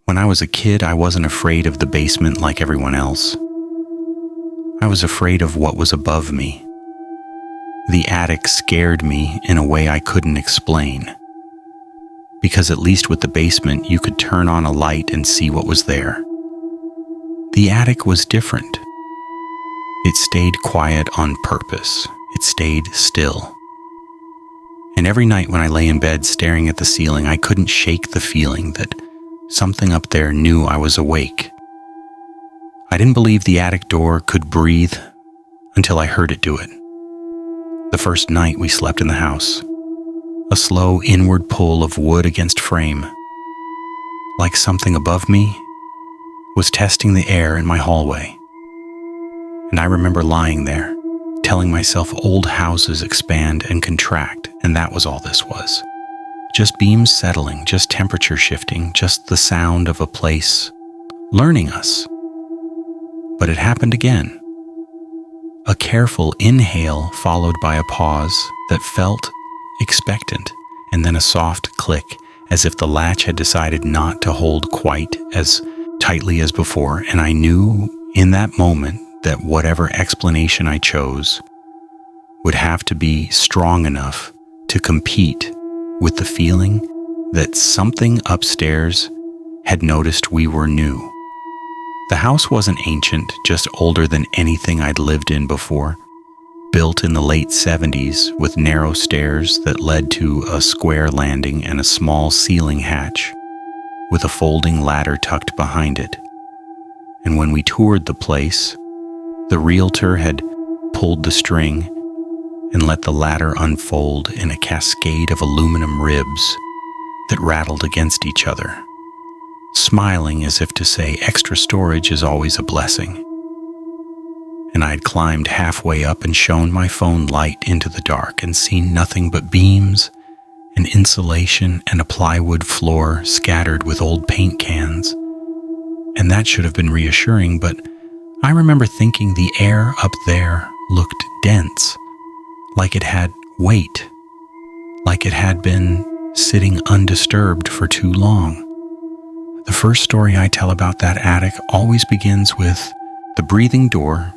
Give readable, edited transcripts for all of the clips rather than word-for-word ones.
When I was a kid, I wasn't afraid of the basement like everyone else. I was afraid of what was above me. The attic scared me in a way I couldn't explain. Because at least with the basement, you could turn on a light and see what was there. The attic was different. It stayed quiet on purpose. It stayed still. And every night when I lay in bed staring at the ceiling, I couldn't shake the feeling that something up there knew I was awake. I didn't believe the attic door could breathe until I heard it do it. The first night we slept in the house, a slow inward pull of wood against frame, like something above me was testing the air in my hallway. And I remember lying there, telling myself old houses expand and contract, and that was all this was. Just beams settling, just temperature shifting, just the sound of a place learning us. But it happened again. A careful inhale followed by a pause that felt expectant, and then a soft click, as if the latch had decided not to hold quite as tightly as before, and I knew in that moment that whatever explanation I chose would have to be strong enough to compete with the feeling that something upstairs had noticed we were new. The house wasn't ancient, just older than anything I'd lived in before. Built in the late 70s with narrow stairs that led to a square landing and a small ceiling hatch with a folding ladder tucked behind it. And when we toured the place, the realtor had pulled the string and let the ladder unfold in a cascade of aluminum ribs that rattled against each other, smiling as if to say extra storage is always a blessing. And I'd climbed halfway up and shone my phone light into the dark and seen nothing but beams and insulation and a plywood floor scattered with old paint cans. And that should have been reassuring, but I remember thinking the air up there looked dense, like it had weight, like it had been sitting undisturbed for too long. The first story I tell about that attic always begins with the breathing door,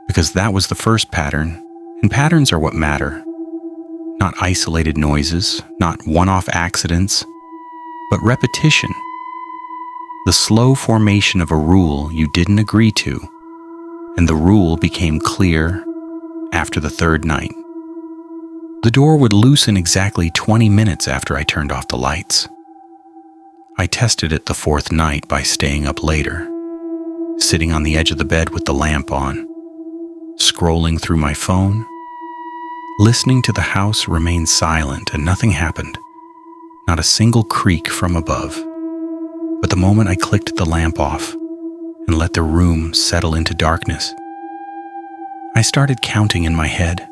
because that was the first pattern, and patterns are what matter. Not isolated noises, not one-off accidents, but repetition. The slow formation of a rule you didn't agree to, and the rule became clear after the third night. The door would loosen exactly 20 minutes after I turned off the lights. I tested it the fourth night by staying up later, sitting on the edge of the bed with the lamp on, scrolling through my phone, listening to the house remain silent, and nothing happened, not a single creak from above. But the moment I clicked the lamp off and let the room settle into darkness, I started counting in my head,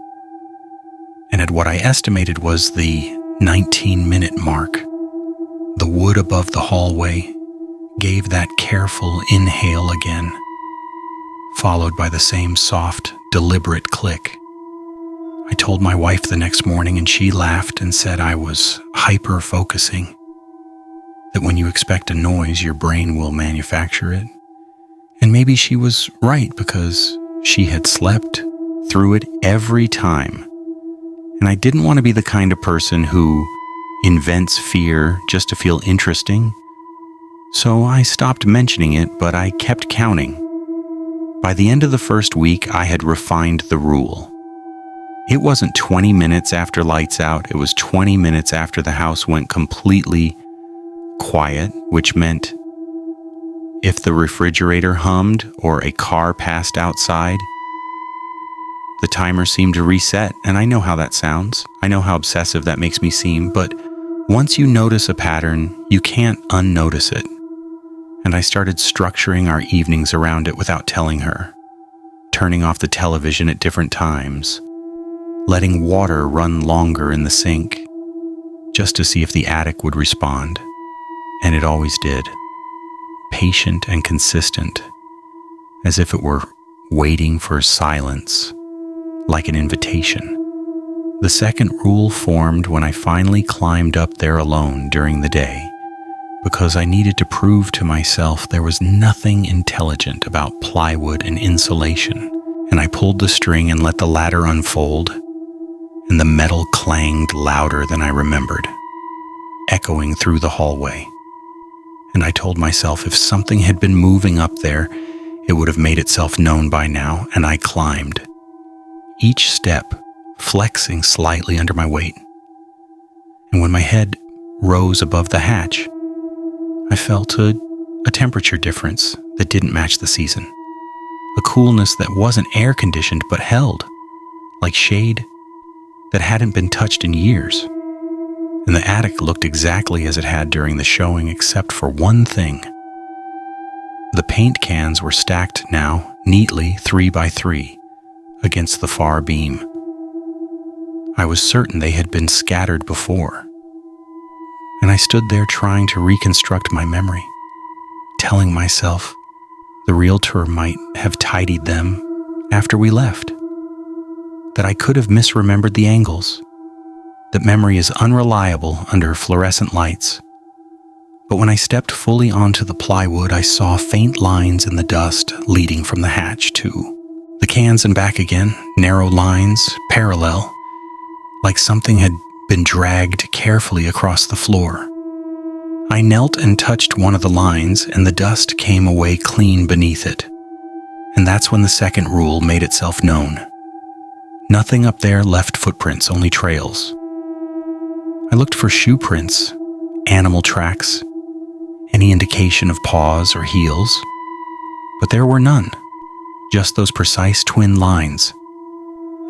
and at what I estimated was the 19-minute mark, the wood above the hallway gave that careful inhale again, followed by the same soft, deliberate click. I told my wife the next morning, and she laughed and said I was hyper-focusing, that when you expect a noise, your brain will manufacture it. And maybe she was right, because she had slept through it every time. And I didn't want to be the kind of person who invents fear just to feel interesting. So I stopped mentioning it, but I kept counting. By the end of the first week, I had refined the rule. It wasn't 20 minutes after lights out, it was 20 minutes after the house went completely quiet, which meant if the refrigerator hummed or a car passed outside, the timer seemed to reset. And I know how that sounds. I know how obsessive that makes me seem, but once you notice a pattern, you can't unnotice it. And I started structuring our evenings around it without telling her, turning off the television at different times, letting water run longer in the sink, just to see if the attic would respond. And it always did. Patient and consistent, as if it were waiting for silence, like an invitation. The second rule formed when I finally climbed up there alone during the day, because I needed to prove to myself there was nothing intelligent about plywood and insulation, and I pulled the string and let the ladder unfold, and the metal clanged louder than I remembered, echoing through the hallway. And I told myself if something had been moving up there, it would have made itself known by now, and I climbed, each step flexing slightly under my weight. And when my head rose above the hatch, I felt a temperature difference that didn't match the season, a coolness that wasn't air-conditioned but held, like shade that hadn't been touched in years. And the attic looked exactly as it had during the showing except for one thing. The paint cans were stacked now neatly 3 by 3 against the far beam. I was certain they had been scattered before, and I stood there trying to reconstruct my memory, telling myself the realtor might have tidied them after we left, that I could have misremembered the angles, that memory is unreliable under fluorescent lights. But when I stepped fully onto the plywood, I saw faint lines in the dust leading from the hatch to the cans and back again, narrow lines, parallel, like something had been dragged carefully across the floor. I knelt and touched one of the lines, and the dust came away clean beneath it. And that's when the second rule made itself known. Nothing up there left footprints, only trails. I looked for shoe prints, animal tracks, any indication of paws or heels, but there were none, just those precise twin lines,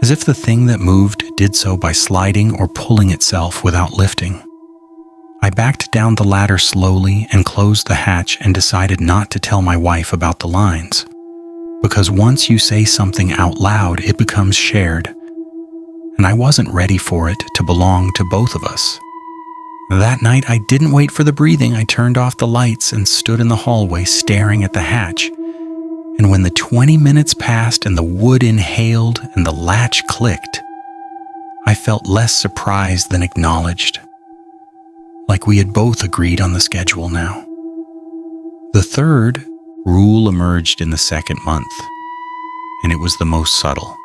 as if the thing that moved did so by sliding or pulling itself without lifting. I backed down the ladder slowly and closed the hatch and decided not to tell my wife about the lines, because once you say something out loud, it becomes shared, and I wasn't ready for it to belong to both of us. That night, I didn't wait for the breathing. I turned off the lights and stood in the hallway staring at the hatch. And when the 20 minutes passed and the wood inhaled and the latch clicked, I felt less surprised than acknowledged, like we had both agreed on the schedule now. The third rule emerged in the second month, and it was the most subtle.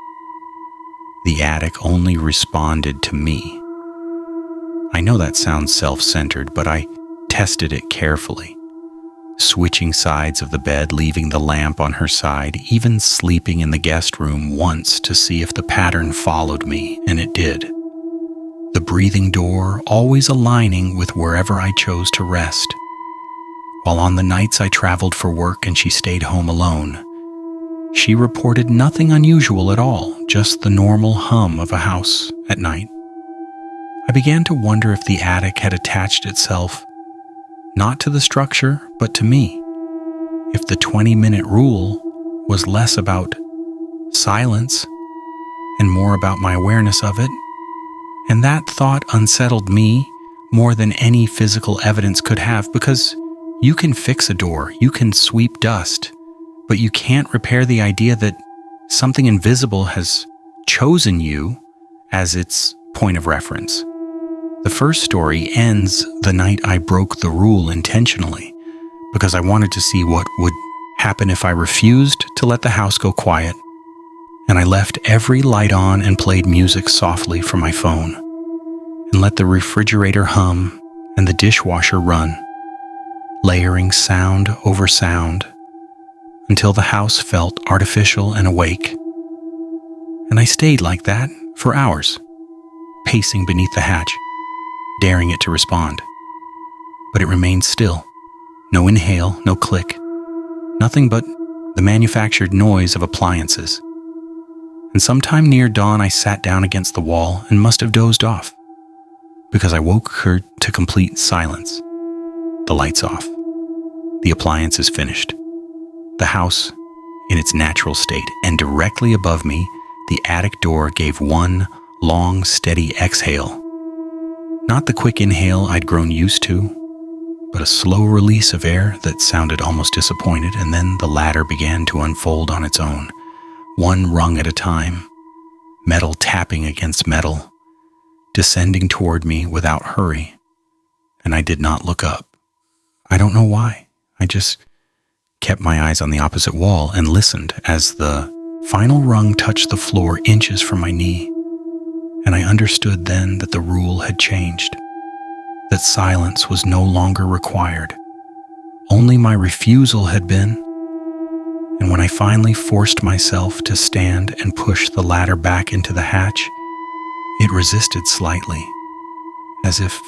The attic only responded to me. I know that sounds self-centered, but I tested it carefully, switching sides of the bed, leaving the lamp on her side, even sleeping in the guest room once to see if the pattern followed me, and it did. The breathing door always aligning with wherever I chose to rest. While on the nights I traveled for work and she stayed home alone, she reported nothing unusual at all, just the normal hum of a house at night. I began to wonder if the attic had attached itself not to the structure, but to me. If the 20-minute rule was less about silence and more about my awareness of it. And that thought unsettled me more than any physical evidence could have, because you can fix a door, you can sweep dust, but you can't repair the idea that something invisible has chosen you as its point of reference. The first story ends the night I broke the rule intentionally, because I wanted to see what would happen if I refused to let the house go quiet, and I left every light on and played music softly from my phone, and let the refrigerator hum and the dishwasher run, layering sound over sound until the house felt artificial and awake. And I stayed like that for hours, pacing beneath the hatch, daring it to respond. But it remained still. No inhale, no click, nothing but the manufactured noise of appliances. And sometime near dawn, I sat down against the wall and must have dozed off, because I woke her to complete silence. The lights off. The appliances finished. The house in its natural state, and directly above me, the attic door gave one long, steady exhale. Not the quick inhale I'd grown used to, but a slow release of air that sounded almost disappointed, and then the ladder began to unfold on its own, one rung at a time, metal tapping against metal, descending toward me without hurry, and I did not look up. I don't know why. I just kept my eyes on the opposite wall and listened as the final rung touched the floor inches from my knee. And I understood then that the rule had changed, that silence was no longer required. Only my refusal had been. And when I finally forced myself to stand and push the ladder back into the hatch, it resisted slightly, as if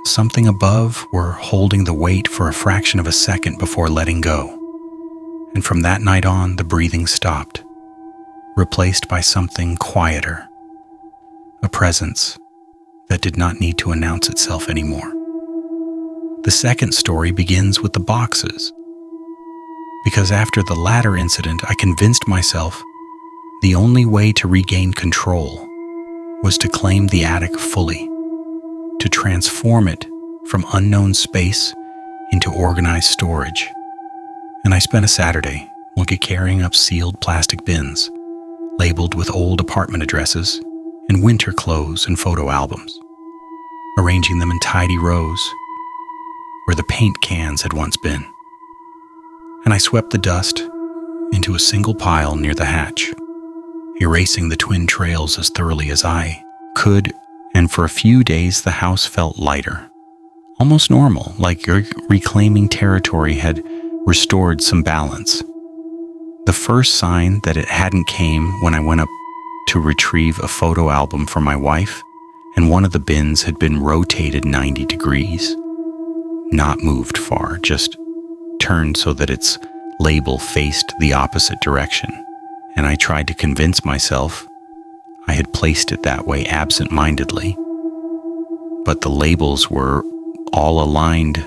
something above were holding the weight for a fraction of a second before letting go. And from that night on, the breathing stopped, replaced by something quieter, a presence that did not need to announce itself anymore. The second story begins with the boxes, because after the ladder incident, I convinced myself the only way to regain control was to claim the attic fully, to transform it from unknown space into organized storage. And I spent a Saturday carrying up sealed plastic bins, labeled with old apartment addresses and winter clothes and photo albums, arranging them in tidy rows where the paint cans had once been. And I swept the dust into a single pile near the hatch, erasing the twin trails as thoroughly as I could, and for a few days the house felt lighter, almost normal, like reclaiming territory had restored some balance. The first sign that it hadn't came when I went up to retrieve a photo album for my wife, and one of the bins had been rotated 90 degrees. Not moved far, just turned so that its label faced the opposite direction, and I tried to convince myself I had placed it that way absent-mindedly. But the labels were all aligned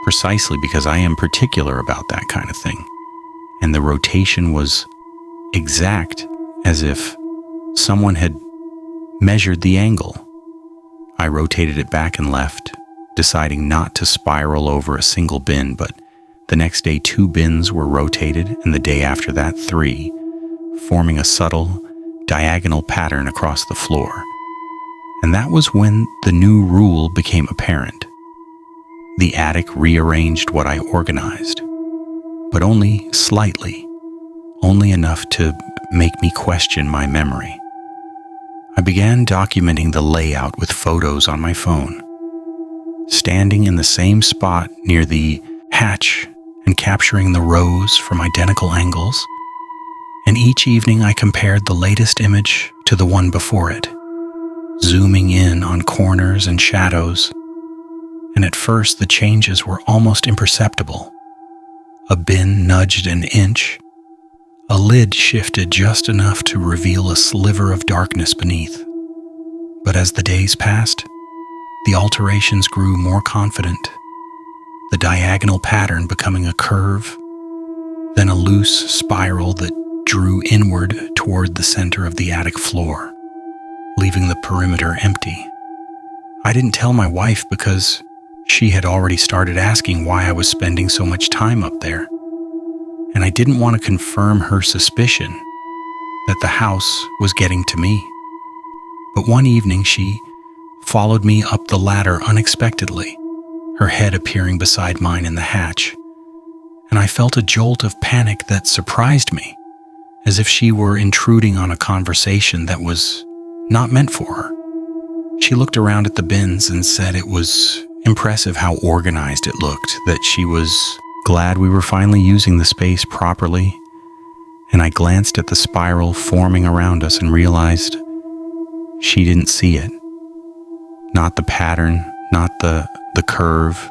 precisely because I am particular about that kind of thing, and the rotation was exact, as if someone had measured the angle. I rotated it back and left, deciding not to spiral over a single bin, but the next day 2 bins were rotated, and the day after that 3, forming a subtle, diagonal pattern across the floor. And that was when the new rule became apparent. The attic rearranged what I organized, but only slightly, only enough to make me question my memory. I began documenting the layout with photos on my phone, standing in the same spot near the hatch and capturing the rows from identical angles. And each evening I compared the latest image to the one before it, zooming in on corners and shadows. And at first the changes were almost imperceptible. A bin nudged an inch, a lid shifted just enough to reveal a sliver of darkness beneath. But as the days passed, the alterations grew more confident, the diagonal pattern becoming a curve, then a loose spiral that drew inward toward the center of the attic floor, leaving the perimeter empty. I didn't tell my wife because she had already started asking why I was spending so much time up there, and I didn't want to confirm her suspicion that the house was getting to me. But one evening she followed me up the ladder unexpectedly, her head appearing beside mine in the hatch, and I felt a jolt of panic that surprised me, as if she were intruding on a conversation that was not meant for her. She looked around at the bins and said it was impressive how organized it looked, that she was glad we were finally using the space properly, and I glanced at the spiral forming around us and realized she didn't see it. Not the pattern, not the curve,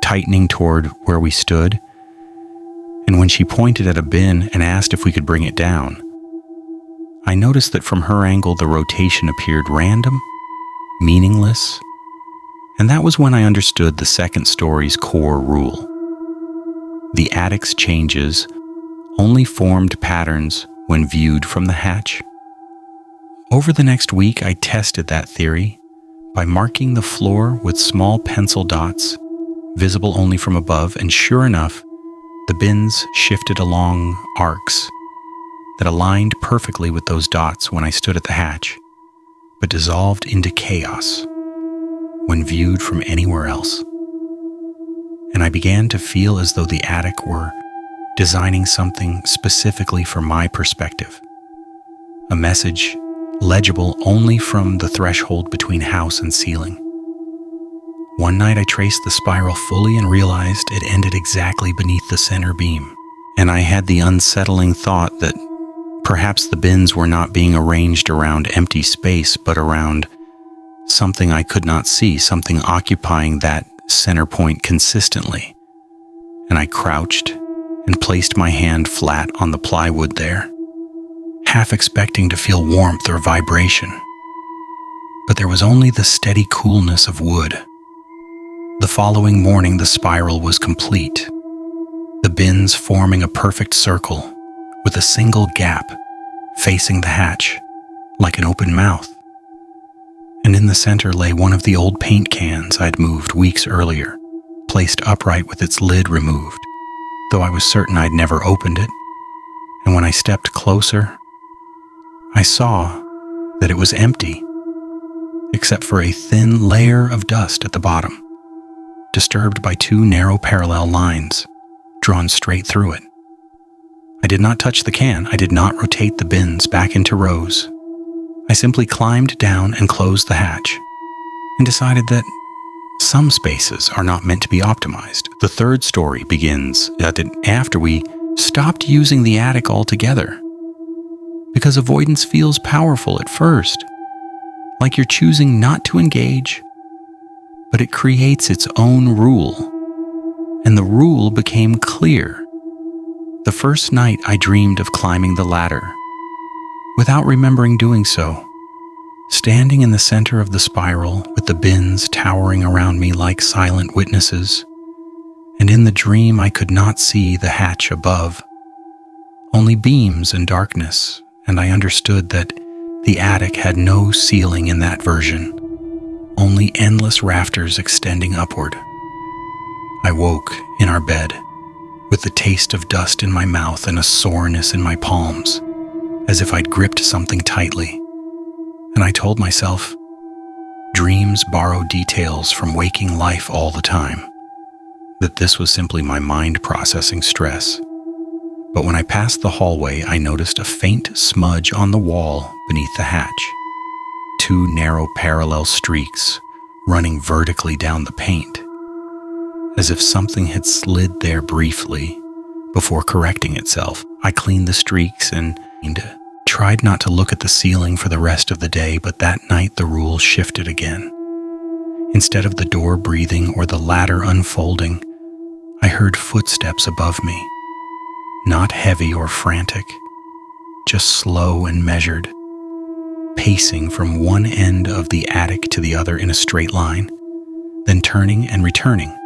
tightening toward where we stood. And when she pointed at a bin and asked if we could bring it down, I noticed that from her angle the rotation appeared random, meaningless, and that was when I understood the second story's core rule. The attic's changes only formed patterns when viewed from the hatch. Over the next week, I tested that theory by marking the floor with small pencil dots, visible only from above, and sure enough, the bins shifted along arcs that aligned perfectly with those dots when I stood at the hatch, but dissolved into chaos when viewed from anywhere else. and I began to feel as though the attic were designing something specifically for my perspective. A message legible only from the threshold between house and ceiling. One night I traced the spiral fully and realized it ended exactly beneath the center beam, and I had the unsettling thought that perhaps the bins were not being arranged around empty space, but around something I could not see, something occupying that center point consistently. And I crouched and placed my hand flat on the plywood there, half expecting to feel warmth or vibration. But there was only the steady coolness of wood. The following morning, the spiral was complete, the bins forming a perfect circle with a single gap facing the hatch like an open mouth. And in the center lay one of the old paint cans I'd moved weeks earlier, placed upright with its lid removed, though I was certain I'd never opened it. And when I stepped closer, I saw that it was empty, except for a thin layer of dust at the bottom, disturbed by two narrow parallel lines drawn straight through it. I did not touch the can. I did not rotate the bins back into rows. I simply climbed down and closed the hatch and decided that some spaces are not meant to be optimized. The third story begins after we stopped using the attic altogether, because avoidance feels powerful at first, like you're choosing not to engage, but it creates its own rule, and the rule became clear. The first night I dreamed of climbing the ladder, without remembering doing so, standing in the center of the spiral with the bins towering around me like silent witnesses, and in the dream I could not see the hatch above, only beams and darkness, and I understood that the attic had no ceiling in that version, only endless rafters extending upward. I woke in our bed with the taste of dust in my mouth and a soreness in my palms, as if I'd gripped something tightly. And I told myself, dreams borrow details from waking life all the time, that this was simply my mind processing stress. But when I passed the hallway, I noticed a faint smudge on the wall beneath the hatch. Two narrow parallel streaks running vertically down the paint, as if something had slid there briefly before correcting itself. I cleaned the streaks and tried not to look at the ceiling for the rest of the day, but that night the rule shifted again. Instead of the door breathing or the ladder unfolding, I heard footsteps above me, not heavy or frantic, just slow and measured, pacing from one end of the attic to the other in a straight line, then turning and returning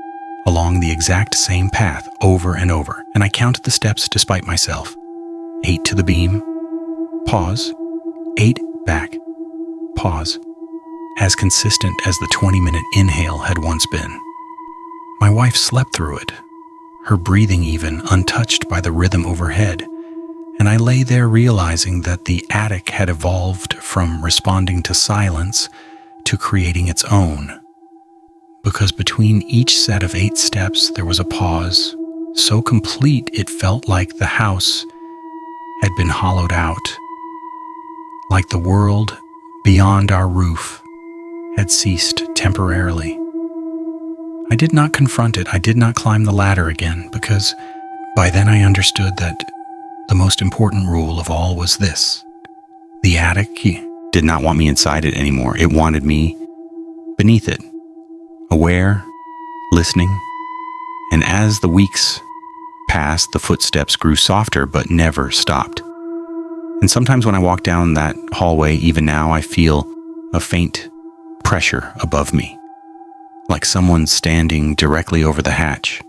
along the exact same path over and over. And I counted the steps despite myself. 8 to the beam, pause, 8 back, pause, as consistent as the 20-minute inhale had once been. My wife slept through it, her breathing even untouched by the rhythm overhead, and I lay there realizing that the attic had evolved from responding to silence to creating its own. Because between each set of 8 steps there was a pause, so complete it felt like the house had been hollowed out, like the world beyond our roof had ceased temporarily. I did not confront it. I did not climb the ladder again, because by then I understood that the most important rule of all was this. The attic did not want me inside it anymore. It wanted me beneath it, aware, listening. And as the weeks passed, the footsteps grew softer but never stopped. And sometimes when I walk down that hallway, even now, I feel a faint pressure above me, like someone standing directly over the hatch,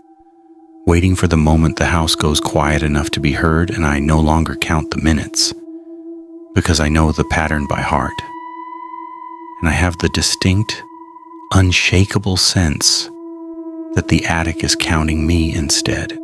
waiting for the moment the house goes quiet enough to be heard and I no longer count the minutes, because I know the pattern by heart. And I have the distinct, unshakable sense that the attic is counting me instead.